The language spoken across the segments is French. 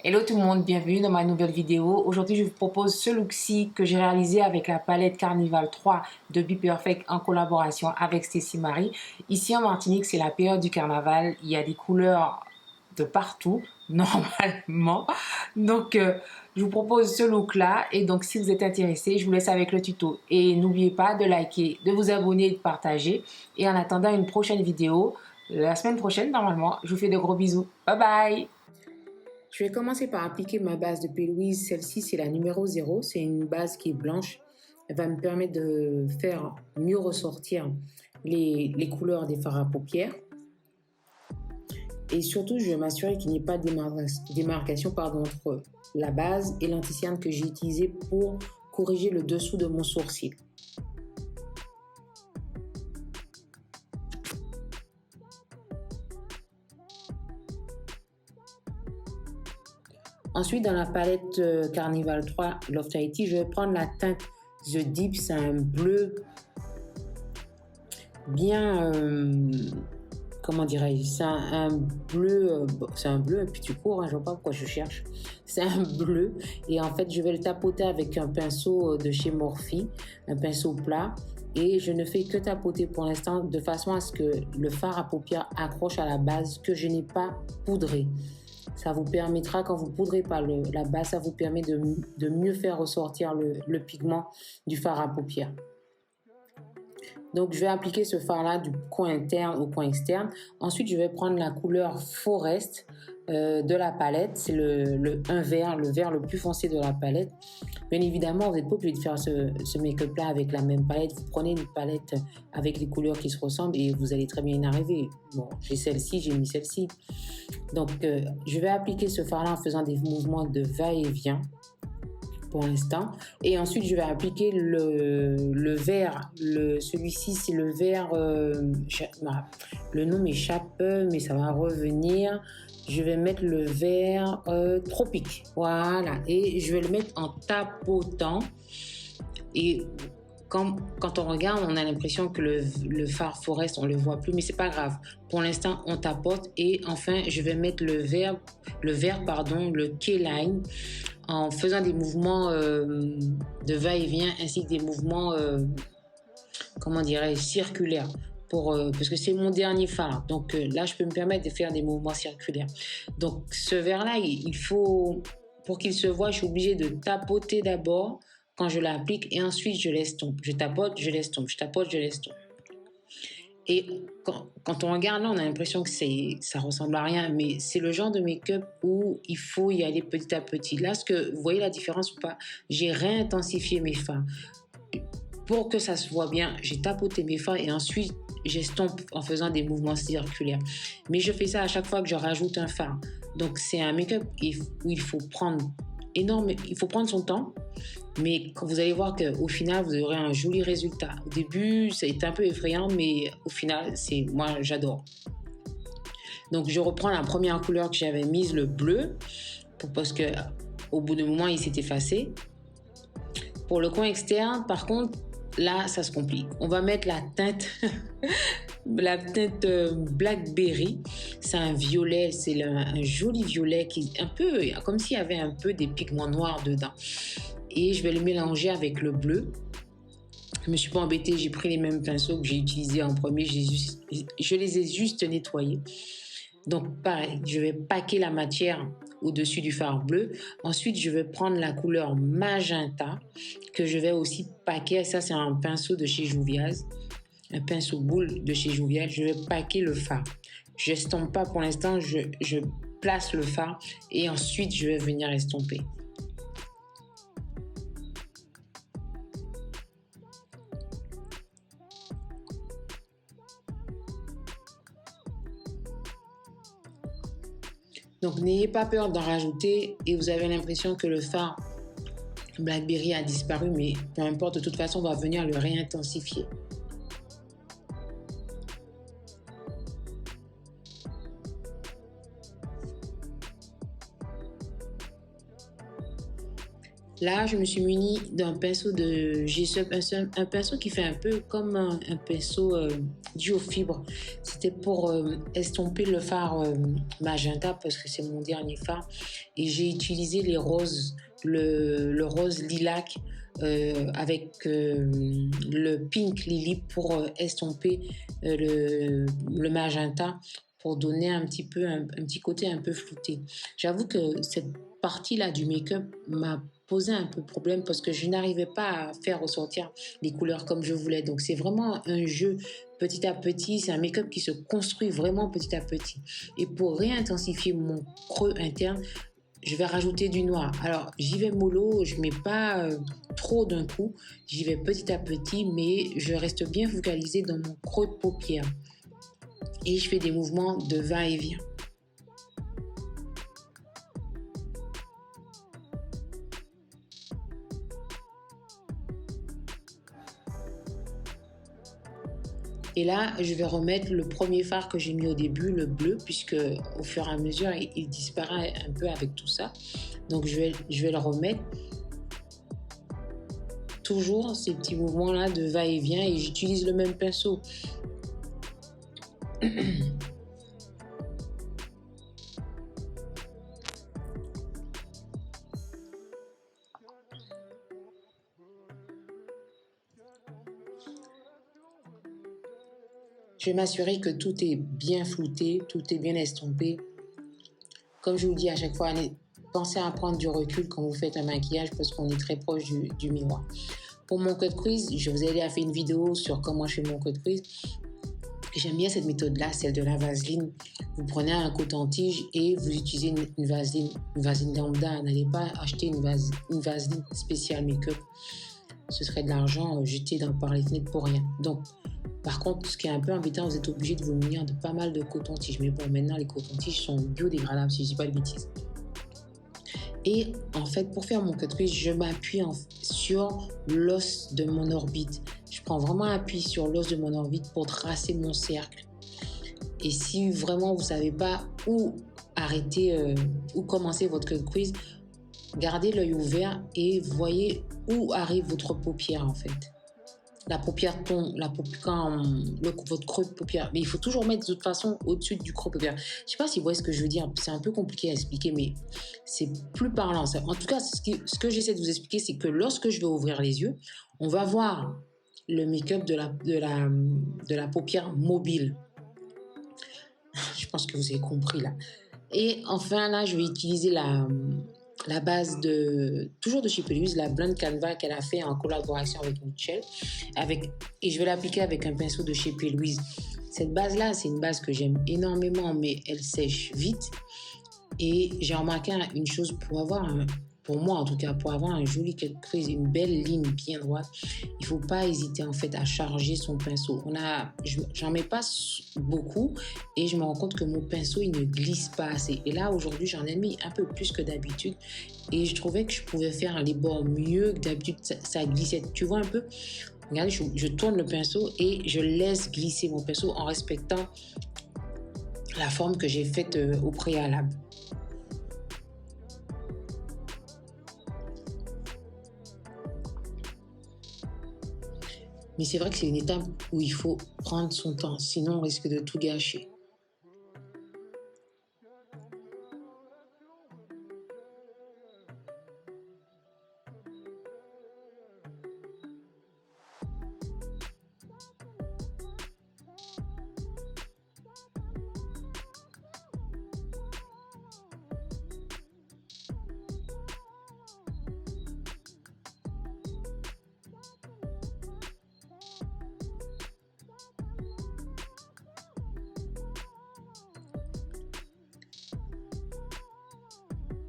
Hello tout le monde, bienvenue dans ma nouvelle vidéo. Aujourd'hui, je vous propose ce look-ci que j'ai réalisé avec la palette Carnival 3 de Be Perfect en collaboration avec Stécie Marie. Ici en Martinique, c'est la période du carnaval. Il y a des couleurs de partout, normalement. Donc, je vous propose ce look-là. Et donc, si vous êtes intéressé, je vous laisse avec le tuto. Et n'oubliez pas de liker, de vous abonner et de partager. Et en attendant une prochaine vidéo, la semaine prochaine, normalement, je vous fais de gros bisous. Bye bye! Je vais commencer par appliquer ma base de P. Louise. Celle-ci, c'est la numéro 0. C'est une base qui est blanche. Elle va me permettre de faire mieux ressortir les couleurs des fards à paupières. Et surtout, je vais m'assurer qu'il n'y ait pas de démarcation entre la base et l'anti-cerne que j'ai utilisé pour corriger le dessous de mon sourcil. Ensuite, dans la palette Carnival 3 Loft Haiti, je vais prendre la teinte The Deep. C'est un bleu bien, comment dirais-je, c'est un bleu un peu tout court, hein, je ne vois pas pourquoi je cherche. C'est un bleu et en fait, je vais le tapoter avec un pinceau de chez Morphe, un pinceau plat. Et je ne fais que tapoter pour l'instant de façon à ce que le fard à paupières accroche à la base que je n'ai pas poudré. Ça vous permettra, quand vous ne poudrez pas la base, ça vous permet de mieux faire ressortir le pigment du fard à paupières. Donc, je vais appliquer ce fard-là du coin interne au coin externe. Ensuite, je vais prendre la couleur Forest de la palette. C'est le vert le plus foncé de la palette. Bien évidemment, vous n'êtes pas obligé de faire ce make-up-là avec la même palette. Vous prenez une palette avec les couleurs qui se ressemblent et vous allez très bien y arriver. Bon, j'ai celle-ci, j'ai mis celle-ci. Donc, je vais appliquer ce fard-là en faisant des mouvements de va-et-vient pour l'instant. Et ensuite, je vais appliquer le vert. Celui-ci, c'est le vert... le nom m'échappe, mais ça va revenir. Je vais mettre le vert tropique. Voilà. Et je vais le mettre en tapotant. Et quand on regarde, on a l'impression que le fard Forest, on ne le voit plus, mais c'est pas grave. Pour l'instant, on tapote. Et enfin, je vais mettre le K-Line, en faisant des mouvements de va-et-vient, ainsi que des mouvements, comment dirais-je, circulaires. Parce que c'est mon dernier fard. Donc là, je peux me permettre de faire des mouvements circulaires. Donc ce vert-là, pour qu'il se voit, je suis obligée de tapoter d'abord quand je l'applique et ensuite je laisse tomber. Je tapote, je laisse tomber, je tapote, je laisse tomber. Et quand on regarde là, on a l'impression que ça ressemble à rien, mais c'est le genre de make-up où il faut y aller petit à petit. Là, vous voyez la différence ou pas? J'ai réintensifié mes fards. Pour que ça se voit bien, j'ai tapoté mes fards et ensuite j'estompe en faisant des mouvements circulaires. Mais je fais ça à chaque fois que je rajoute un fard. Donc c'est un make-up où il faut prendre son temps, mais quand vous allez voir qu'au final vous aurez un joli résultat. Au début c'est un peu effrayant, mais au final moi j'adore. Donc je reprends la première couleur que j'avais mise, le bleu, parce que au bout d'un moment il s'est effacé. Pour le coin externe, par contre, là ça se complique. On va mettre la teinte la teinte Blackberry. C'est un violet, c'est un joli violet qui est un peu comme s'il y avait un peu des pigments noirs dedans. Et je vais le mélanger avec le bleu. Je me suis pas embêtée, j'ai pris les mêmes pinceaux que j'ai utilisés en premier, je les ai juste nettoyés. Donc pareil, je vais paquer la matière au-dessus du fard bleu. Ensuite, je vais prendre la couleur magenta que je vais aussi paquer. Ça, c'est un pinceau de chez Jouviaz, un pinceau boule de chez Jouviaz. Je vais paquer le fard. Je estompe pas pour l'instant, je place le fard et ensuite je vais venir estomper. Donc n'ayez pas peur d'en rajouter et vous avez l'impression que le fard Blackberry a disparu, mais peu importe, de toute façon on va venir le réintensifier. Là, je me suis munie d'un pinceau de G-Sub, un pinceau qui fait un peu comme un pinceau dû aux fibres. C'était pour estomper le fard magenta parce que c'est mon dernier fard. Et j'ai utilisé les roses, le rose lilac avec le pink lily pour estomper le magenta pour donner un petit peu un petit côté un peu flouté. J'avoue que cette partie-là du make-up m'a posé un peu problème parce que je n'arrivais pas à faire ressortir les couleurs comme je voulais. Donc c'est vraiment un jeu petit à petit, c'est un make-up qui se construit vraiment petit à petit. Et pour réintensifier mon creux interne, je vais rajouter du noir. Alors j'y vais mollo, je mets pas trop d'un coup, j'y vais petit à petit, mais je reste bien focalisée dans mon creux de paupière. Et je fais des mouvements de va-et-vient. Et là, je vais remettre le premier fard que j'ai mis au début, le bleu, puisque au fur et à mesure, il disparaît un peu avec tout ça. Donc, je vais le remettre. Toujours ces petits mouvements-là de va-et-vient et j'utilise le même pinceau. Je vais m'assurer que tout est bien flouté, tout est bien estompé. Comme je vous dis à chaque fois, pensez à prendre du recul quand vous faites un maquillage parce qu'on est très proche du miroir. Pour mon cut crease, je vous ai déjà fait une vidéo sur comment je fais mon cut crease. J'aime bien cette méthode-là, celle de la vaseline. Vous prenez un coton-tige et vous utilisez une vaseline lambda. N'allez pas acheter une vaseline spéciale make-up. Ce serait de l'argent jeté par les fenêtres pour rien. Donc, par contre, ce qui est un peu embêtant, vous êtes obligé de vous munir de pas mal de coton-tiges. Mais bon, maintenant, les coton-tiges sont biodégradables, si je dis pas de bêtises. Et en fait, pour faire mon cut crease, je m'appuie sur l'os de mon orbite. Je prends vraiment appui sur l'os de mon orbite pour tracer mon cercle. Et si vraiment vous ne savez pas où arrêter, où commencer votre cut crease, gardez l'œil ouvert et voyez où arrive votre paupière en fait. La paupière tombe, votre creux de paupière. Mais il faut toujours mettre de toute façon au-dessus du creux de paupière. Je ne sais pas si vous voyez ce que je veux dire. C'est un peu compliqué à expliquer, mais c'est plus parlant. En tout cas, ce que j'essaie de vous expliquer, c'est que lorsque je vais ouvrir les yeux, on va voir le make-up de la paupière mobile. Je pense que vous avez compris là. Et enfin, là, je vais utiliser la base toujours de chez P. Louise, la Blonde Canva qu'elle a fait en collaboration avec Michel. Et je vais l'appliquer avec un pinceau de chez P. Louise. Cette base-là, c'est une base que j'aime énormément, mais elle sèche vite. Et j'ai remarqué une chose, pour moi en tout cas, pour avoir un joli cut crease, une belle ligne bien droite, il ne faut pas hésiter en fait à charger son pinceau. J'en mets pas beaucoup et je me rends compte que mon pinceau il ne glisse pas assez. Et là aujourd'hui j'en ai mis un peu plus que d'habitude et je trouvais que je pouvais faire les bords mieux que d'habitude. Ça glissait, tu vois un peu. Regardez, je tourne le pinceau et je laisse glisser mon pinceau en respectant la forme que j'ai faite au préalable. Mais c'est vrai que c'est une étape où il faut prendre son temps, sinon on risque de tout gâcher.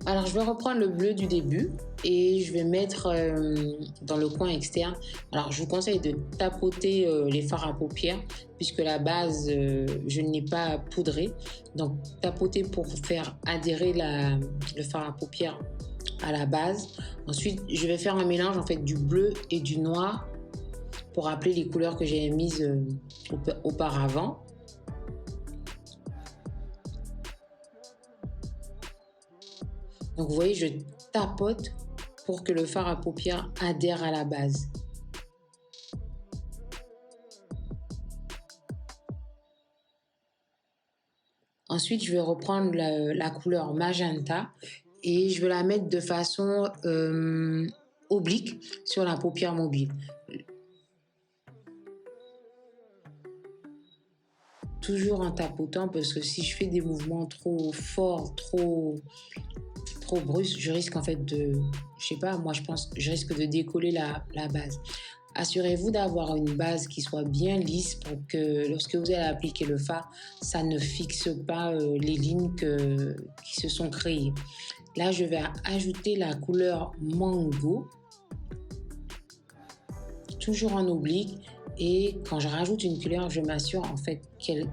Alors, je vais reprendre le bleu du début et je vais mettre dans le coin externe. Alors, je vous conseille de tapoter les fards à paupières puisque la base, je ne l'ai pas poudré. Donc, tapoter pour faire adhérer le fard à paupières à la base. Ensuite, je vais faire un mélange en fait du bleu et du noir pour rappeler les couleurs que j'ai mises auparavant. Donc vous voyez, je tapote pour que le fard à paupières adhère à la base. Ensuite, je vais reprendre la couleur magenta et je vais la mettre de façon oblique sur la paupière mobile. Toujours en tapotant, parce que si je fais des mouvements trop forts, trop brusques, je risque en fait je sais pas, moi je risque de décoller la base. Assurez-vous d'avoir une base qui soit bien lisse pour que lorsque vous allez appliquer le fard, ça ne fixe pas les lignes qui se sont créées. Là, je vais ajouter la couleur mango, toujours en oblique. Et quand je rajoute une couleur, je m'assure en fait qu'elle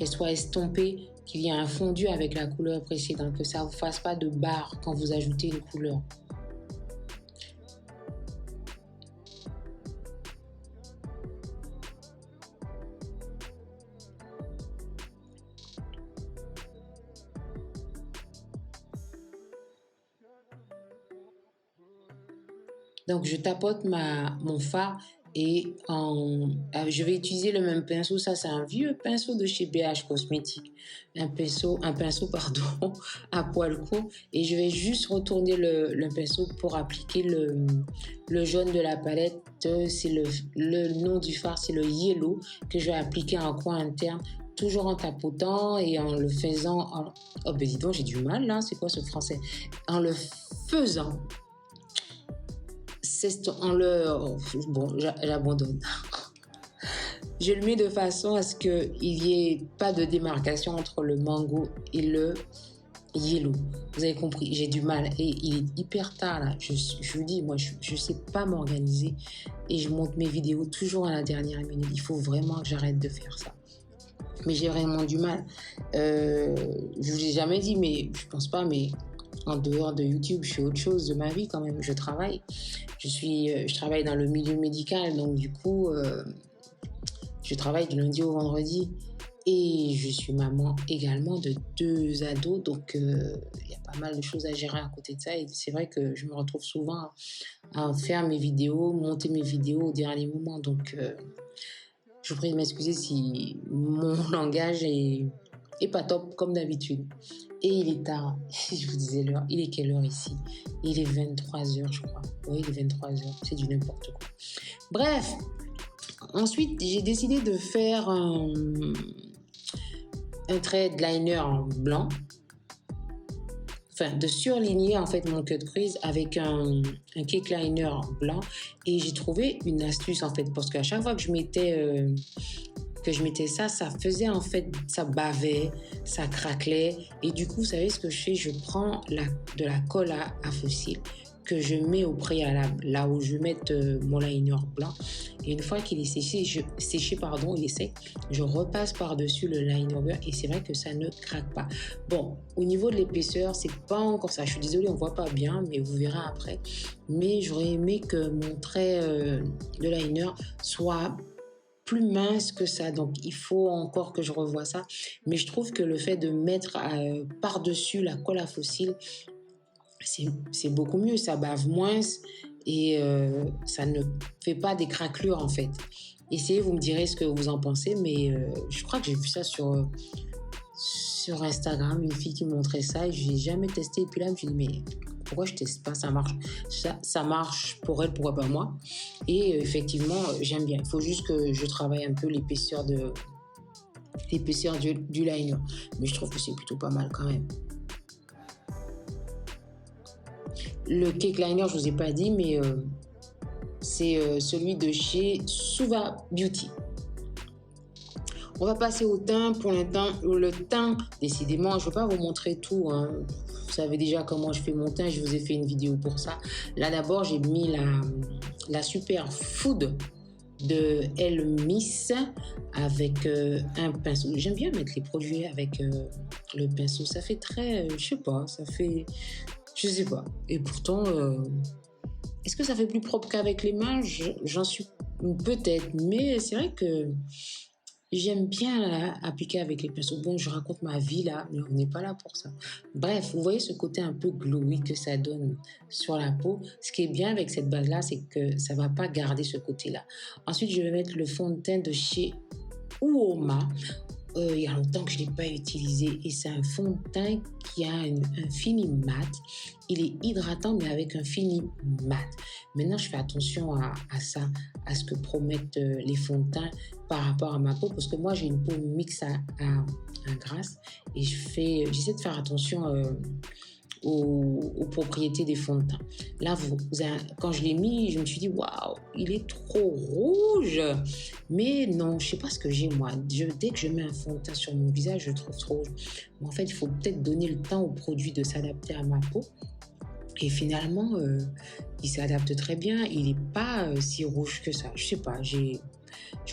soit estompée, qu'il y ait un fondu avec la couleur précédente, que ça ne vous fasse pas de barre quand vous ajoutez une couleur. Donc, je tapote mon fard et je vais utiliser le même pinceau. Ça, c'est un vieux pinceau de chez BH Cosmétiques. Un pinceau, pardon, à poil court. Et je vais juste retourner le pinceau pour appliquer le jaune de la palette. C'est le nom du fard, c'est le Yellow que je vais appliquer en coin interne. Toujours en tapotant et en le faisant... Oh, ben dis donc, j'ai du mal là. C'est quoi ce français? En le faisant... Bon, j'abandonne. Je le mets de façon à ce qu'il n'y ait pas de démarcation entre le mango et le yellow. Vous avez compris, j'ai du mal. Et il est hyper tard là. Je vous dis, moi, je ne sais pas m'organiser. Et je monte mes vidéos toujours à la dernière minute. Il faut vraiment que j'arrête de faire ça. Mais j'ai vraiment du mal. Je ne vous ai jamais dit, mais je pense pas, mais... En dehors de YouTube, je fais autre chose de ma vie quand même. Je travaille. Je travaille dans le milieu médical, donc du coup, je travaille du lundi au vendredi. Et je suis maman également de 2 ados, donc il y a pas mal de choses à gérer à côté de ça. Et c'est vrai que je me retrouve souvent à faire mes vidéos, monter mes vidéos au dernier moment. Donc, je vous prie de m'excuser si mon langage est pas top comme d'habitude. Et il est tard, je vous disais l'heure. Il est quelle heure ici? Il est 23h, je crois. Oui, il est 23h, c'est du n'importe quoi. Bref, ensuite, j'ai décidé de faire un thread liner en blanc. Enfin, de surligner en fait mon cut crease avec un cake liner blanc. Et j'ai trouvé une astuce en fait, parce qu'à chaque fois que je mettais ça faisait en fait, ça bavait, ça craquelait. Et du coup, vous savez ce que je fais? Je prends de la colle à fossile que je mets au préalable, là où je vais mettre mon liner blanc. Et une fois qu'il est séché, il est sec, je repasse par-dessus le liner blanc et c'est vrai que ça ne craque pas. Bon, au niveau de l'épaisseur, c'est pas encore ça. Je suis désolée, on voit pas bien, mais vous verrez après. Mais j'aurais aimé que mon trait de liner soit plus mince que ça, donc il faut encore que je revoie ça, mais je trouve que le fait de mettre par-dessus la colle à fossile, c'est beaucoup mieux, ça bave moins et ça ne fait pas des craquelures en fait. Essayez, vous me direz ce que vous en pensez, mais je crois que j'ai vu ça sur Instagram, une fille qui montrait ça et je n'ai jamais testé, et puis là je me suis dit mais pourquoi je teste pas? Ça marche pour elle, pourquoi pas moi? Et effectivement, j'aime bien. Il faut juste que je travaille un peu l'épaisseur du liner. Mais je trouve que c'est plutôt pas mal quand même. Le cake liner, je vous ai pas dit, mais c'est celui de chez Suva Beauty. On va passer au teint. Pour le teint, décidément, je ne vais pas vous montrer tout, hein. Vous savez déjà comment je fais mon teint, je vous ai fait une vidéo pour ça. Là d'abord, j'ai mis la Super Food de Elle Miss avec un pinceau. J'aime bien mettre les produits avec le pinceau. Ça fait très, je sais pas. Et pourtant, est-ce que ça fait plus propre qu'avec les mains? J'en suis peut-être, mais c'est vrai que j'aime bien appliquer avec les pinceaux. Bon, je raconte ma vie là, mais on n'est pas là pour ça. Bref, vous voyez ce côté un peu glowy que ça donne sur la peau. Ce qui est bien avec cette base-là, c'est que ça ne va pas garder ce côté-là. Ensuite, je vais mettre le fond de teint de chez Uoma. il y a longtemps que je ne l'ai pas utilisé et c'est un fond de teint qui a un fini mat. Il est hydratant mais avec un fini mat. Maintenant, je fais attention à ça, à ce que promettent les fonds de teint par rapport à ma peau parce que moi, j'ai une peau mixte à grasse et j'essaie de faire attention aux propriétés des fonds de teint. Là, quand je l'ai mis, je me suis dit, waouh, il est trop rouge. Mais non, je ne sais pas ce que j'ai, moi. Dès que je mets un fond de teint sur mon visage, je le trouve trop rouge. Mais en fait, il faut peut-être donner le temps au produit de s'adapter à ma peau. Et finalement, il s'adapte très bien. Il n'est pas si rouge que ça. Je sais pas, je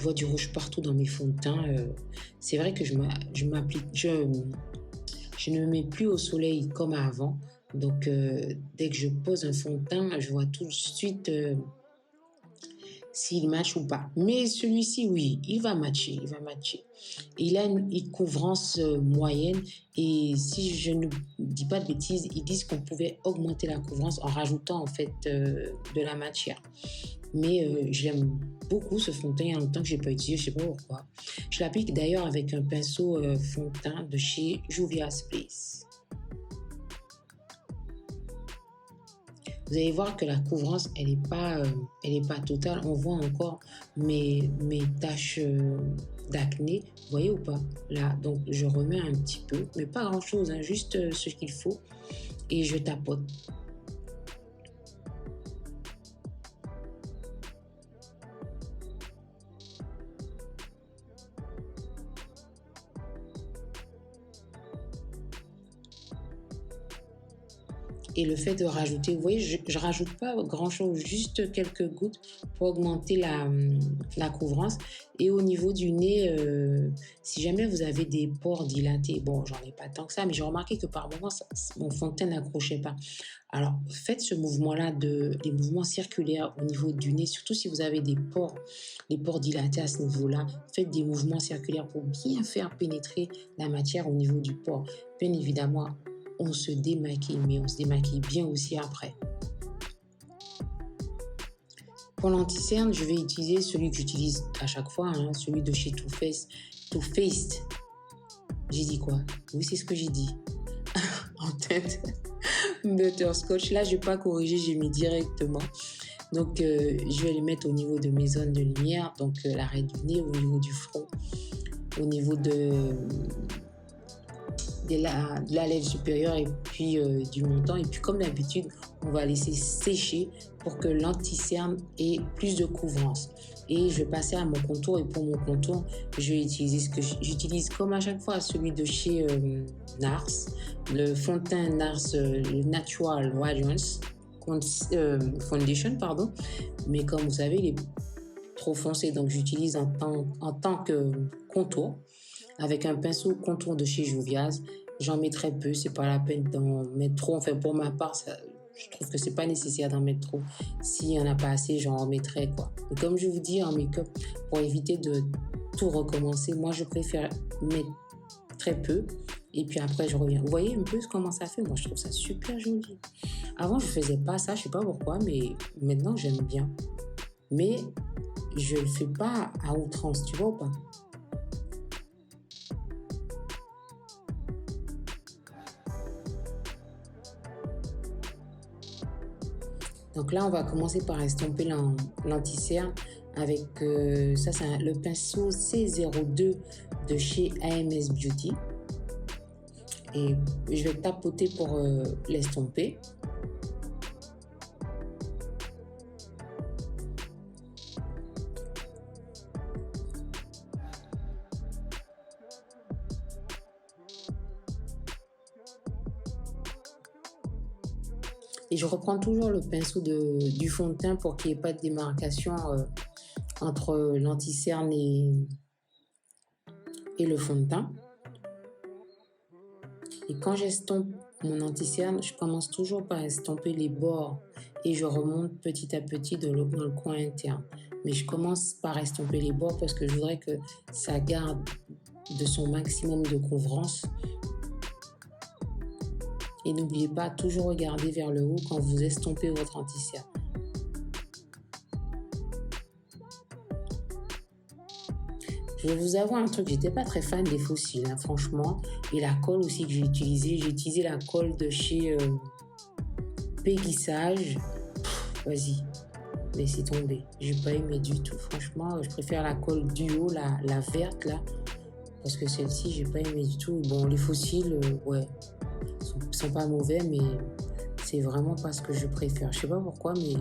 vois du rouge partout dans mes fonds de teint. C'est vrai que je ne me mets plus au soleil comme avant. Donc, dès que je pose un fond de teint, je vois tout de suite s'il match ou pas. Mais celui-ci, oui, il va matcher. Il a une couvrance moyenne. Et si je ne dis pas de bêtises, ils disent qu'on pouvait augmenter la couvrance en rajoutant en fait de la matière. Mais j'aime beaucoup ce fond de teint. Il y a longtemps que je n'ai pas utilisé, je ne sais pas pourquoi. Je l'applique d'ailleurs avec un pinceau fond de teint de chez Juvia's Place. Vous allez voir que la couvrance, elle est pas totale. On voit encore mes taches d'acné. Vous voyez ou pas? Là, donc je remets un petit peu, mais pas grand-chose, hein, juste ce qu'il faut. Et je tapote. Et le fait de rajouter, vous voyez, je rajoute pas grand-chose, juste quelques gouttes pour augmenter la couvrance. Et au niveau du nez, si jamais vous avez des pores dilatés, bon, j'en ai pas tant que ça, mais j'ai remarqué que par moments, mon fond de teint n'accrochait pas. Alors, faites ce mouvement-là, les mouvements circulaires au niveau du nez, surtout si vous avez des pores dilatés à ce niveau-là. Faites des mouvements circulaires pour bien faire pénétrer la matière au niveau du pore. Bien évidemment, on se démaquille, mais on se démaquille bien aussi après. Pour l'anti-cerne, je vais utiliser celui que j'utilise à chaque fois, hein, celui de chez Too Faced. J'ai dit quoi? Oui, c'est ce que j'ai dit. En tête, Butterscotch. Là, je vais pas corriger, j'ai mis directement. Donc, je vais les mettre au niveau de mes zones de lumière, donc l'arrêt du nez, au niveau du front, au niveau de la lèvre supérieure et puis du menton. Et puis comme d'habitude, on va laisser sécher pour que l'anti-cerne ait plus de couvrance. Et je vais passer à mon contour. Et pour mon contour, je vais utiliser ce que j'utilise comme à chaque fois, celui de chez NARS, le fond de teint NARS Natural Radiance Foundation, pardon. Mais comme vous savez, il est trop foncé, donc j'utilise en tant que contour. Avec un pinceau contour de chez Juvia's, j'en mets très peu, c'est pas la peine d'en mettre trop. Enfin, pour ma part, je trouve que c'est pas nécessaire d'en mettre trop. S'il y en a pas assez, j'en remettrai quoi. Et comme je vous dis en make-up, pour éviter de tout recommencer, moi je préfère mettre très peu et puis après je reviens. Vous voyez un peu comment ça fait? Moi je trouve ça super joli. Avant je faisais pas ça, je sais pas pourquoi, mais maintenant j'aime bien. Mais je le fais pas à outrance, tu vois ou pas? Donc là, on va commencer par estomper l'anti-cerne avec ça, c'est le pinceau C02 de chez AMS Beauty. Et je vais tapoter pour l'estomper. Et je reprends toujours le pinceau du fond de teint pour qu'il n'y ait pas de démarcation entre l'anti-cerne et le fond de teint. Et quand j'estompe mon anti-cerne, je commence toujours par estomper les bords et je remonte petit à petit dans le coin interne. Mais je commence par estomper les bords parce que je voudrais que ça garde de son maximum de couvrance. Et n'oubliez pas, toujours regarder vers le haut quand vous estompez votre anti-cerne. Je Je vais vous avouer un truc, j'étais pas très fan des fossiles, hein, franchement. Et la colle aussi que j'ai utilisé la colle de chez Peggy Sage. Vas-y, laissez tomber. J'ai pas aimé du tout, franchement. Je préfère la colle duo, la verte là. Parce que celle-ci, j'ai pas aimé du tout. Bon, les fossiles, ouais, sont pas mauvais, mais c'est vraiment pas ce que je préfère. Je sais pas pourquoi, mais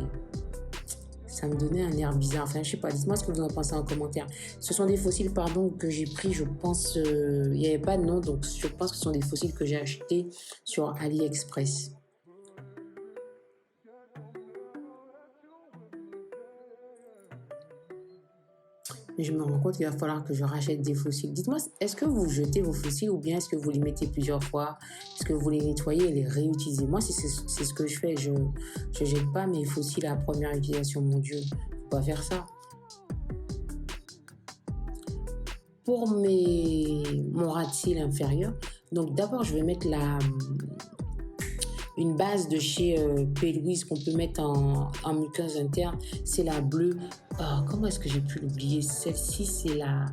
ça me donnait un air bizarre. Enfin, je sais pas, dites-moi ce que vous en pensez en commentaire. Ce sont des fossiles, pardon, que j'ai pris, je pense, il n'y avait pas de nom, donc je pense que ce sont des fossiles que j'ai achetés sur AliExpress. Mais je me rends compte qu'il va falloir que je rachète des fossiles. Dites-moi, est-ce que vous jetez vos fossiles ou bien est-ce que vous les mettez plusieurs fois? Est-ce que vous les nettoyez et les réutilisez? Moi, c'est ce que je fais. Je ne jette pas mes fossiles à la première utilisation. Mon Dieu, faut pas faire ça. Pour mon ras de cils inférieur, donc d'abord, je vais mettre une base de chez P. Louise qu'on peut mettre en muqueuse interne. C'est la bleue. Comment est-ce que j'ai pu l'oublier? Celle-ci, c'est la...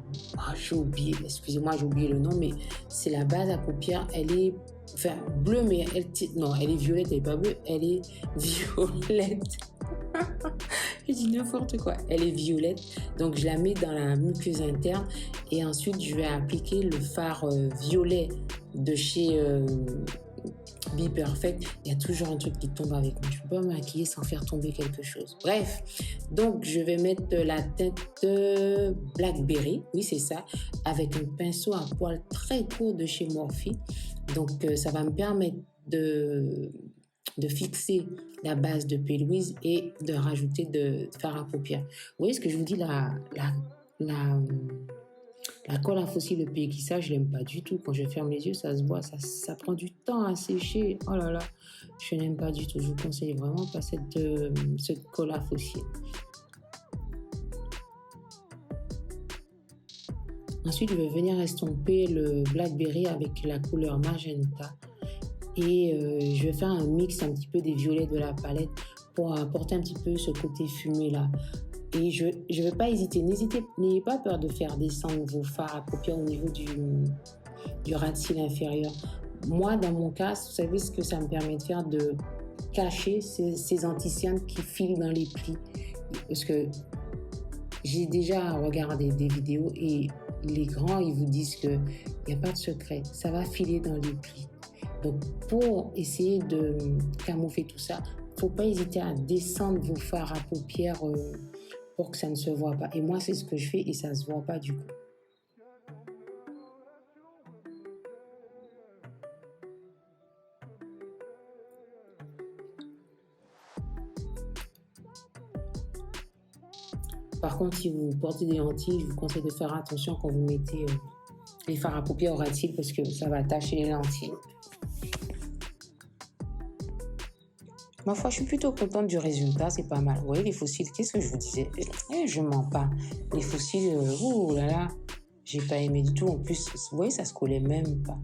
j'ai oublié. Excusez-moi, j'ai oublié le nom, mais c'est la base à paupières. Elle est bleue, mais non, elle est violette. Elle n'est pas bleue. Elle est violette. Je dis n'importe quoi. Elle est violette. Donc, je la mets dans la muqueuse interne. Et ensuite, je vais appliquer le fard violet de chez... Be Perfect. Il y a toujours un truc qui tombe avec moi. Je ne peux pas me maquiller sans faire tomber quelque chose. Bref, donc je vais mettre la teinte Blackberry, oui c'est ça, avec un pinceau à poil très court de chez Morphe. Donc ça va me permettre de fixer la base de P. Louise et de rajouter de fard à paupières. Vous voyez ce que je vous dis, la colle à fossile de Peggy Sage, je l'aime pas du tout. Quand je ferme les yeux, ça se voit, ça prend du temps à sécher. Oh là là, je n'aime pas du tout. Je vous conseille vraiment pas cette colle à fossile. Ensuite, je vais venir estomper le Blackberry avec la couleur magenta. Et je vais faire un mix un petit peu des violets de la palette pour apporter un petit peu ce côté fumé là. Et je ne vais pas hésiter. N'ayez pas peur de faire descendre vos fards à paupières au niveau du ras de cils inférieur. Moi, dans mon cas, vous savez ce que ça me permet de faire? De cacher ces anticyanes qui filent dans les plis. Parce que j'ai déjà regardé des vidéos et les grands, ils vous disent qu'il n'y a pas de secret. Ça va filer dans les plis. Donc, pour essayer de camoufler tout ça, il ne faut pas hésiter à descendre vos fards à paupières pour que ça ne se voit pas. Et moi, c'est ce que je fais et ça ne se voit pas du coup. Par contre, si vous portez des lentilles, je vous conseille de faire attention quand vous mettez les fards à paupières au ras de cils parce que ça va tacher les lentilles. Ma foi, je suis plutôt contente du résultat, c'est pas mal. Vous voyez, les fossiles, qu'est-ce que je vous disais? Je mens pas. Les fossiles, oh là là, j'ai pas aimé du tout. En plus, vous voyez, ça se collait même pas.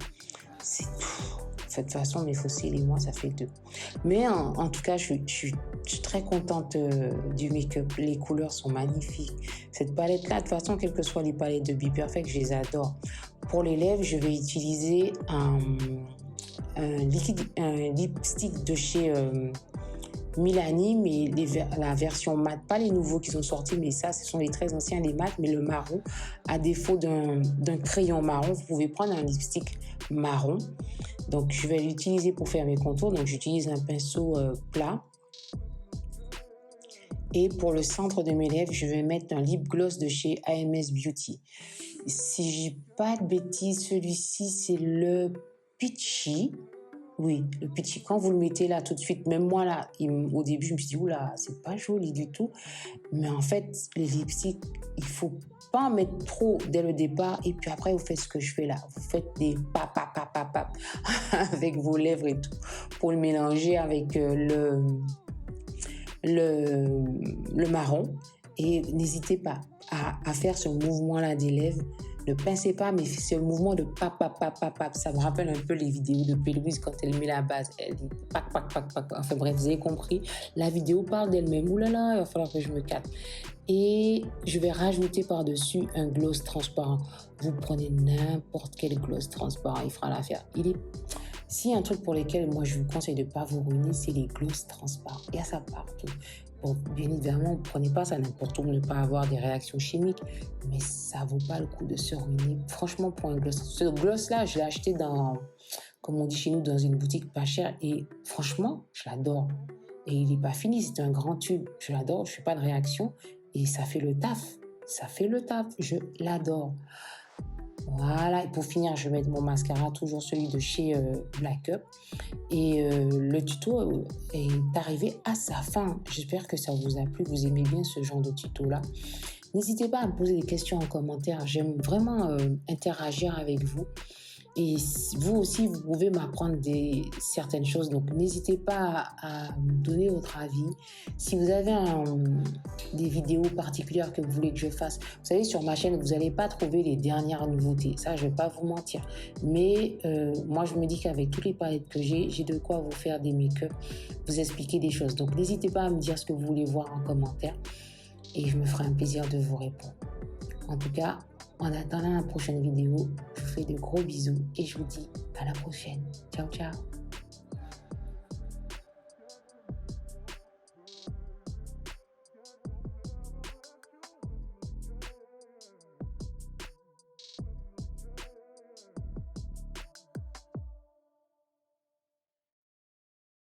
C'est tout. De toute façon, mes fossiles et moi, ça fait deux. Mais en tout cas, je suis très contente du make-up. Les couleurs sont magnifiques. Cette palette-là, de toute façon, quelles que soient les palettes de Be Perfect, je les adore. Pour les lèvres, je vais utiliser un lipstick de chez Milani, mais la version mat, pas les nouveaux qui sont sortis, mais ça, ce sont les très anciens, les mat, mais le marron. À défaut d'un crayon marron, vous pouvez prendre un lipstick marron. Donc, je vais l'utiliser pour faire mes contours. Donc, j'utilise un pinceau plat. Et pour le centre de mes lèvres, je vais mettre un lip gloss de chez AMS Beauty. Si je dis pas de bêtises, celui-ci, c'est le Peachy. Oui, le Peachy. Quand vous le mettez là tout de suite, même moi là, au début, je me suis dit, oula, c'est pas joli du tout. Mais en fait, les lipsticks, il faut pas en mettre trop dès le départ. Et puis après, vous faites ce que je fais là. Vous faites des pap avec vos lèvres et tout pour le mélanger avec le marron. Et n'hésitez pas à faire ce mouvement-là des lèvres Ne pincez pas, mais c'est un mouvement de pap, pap, pap, pap, pap. Ça me rappelle un peu les vidéos de Pélouse quand elle met la base. Elle dit pac, pac, pac, pac. Enfin bref, vous avez compris. La vidéo parle d'elle-même. Ouh là là, il va falloir que je me calme. Et je vais rajouter par-dessus un gloss transparent. Vous prenez n'importe quel gloss transparent, il fera l'affaire. S'il y a un truc pour lequel moi je vous conseille de ne pas vous ruiner, c'est les glosses transparents. Il y a ça partout. Bon, bien évidemment, ne prenez pas ça n'importe où pour ne pas avoir des réactions chimiques, mais ça vaut pas le coup de se ruiner. Franchement, pour un gloss, ce gloss-là, je l'ai acheté comme on dit chez nous, dans une boutique pas chère et franchement, je l'adore. Et il n'est pas fini, c'est un grand tube. Je l'adore, je ne fais pas de réaction et ça fait le taf. Ça fait le taf, je l'adore. Voilà, et pour finir, je vais mettre mon mascara, toujours celui de chez Black Up. Et le tuto est arrivé à sa fin. J'espère que ça vous a plu, vous aimez bien ce genre de tuto-là. N'hésitez pas à me poser des questions en commentaire, j'aime vraiment interagir avec vous. Et vous aussi, vous pouvez m'apprendre certaines choses. Donc, n'hésitez pas à me donner votre avis. Si vous avez des vidéos particulières que vous voulez que je fasse, vous savez, sur ma chaîne, vous n'allez pas trouver les dernières nouveautés. Ça, je ne vais pas vous mentir. Mais moi, je me dis qu'avec toutes les palettes que j'ai de quoi vous faire des make-up, vous expliquer des choses. Donc, n'hésitez pas à me dire ce que vous voulez voir en commentaire. Et je me ferai un plaisir de vous répondre. En tout cas, en attendant la prochaine vidéo, je vous fais de gros bisous et je vous dis à la prochaine. Ciao, ciao.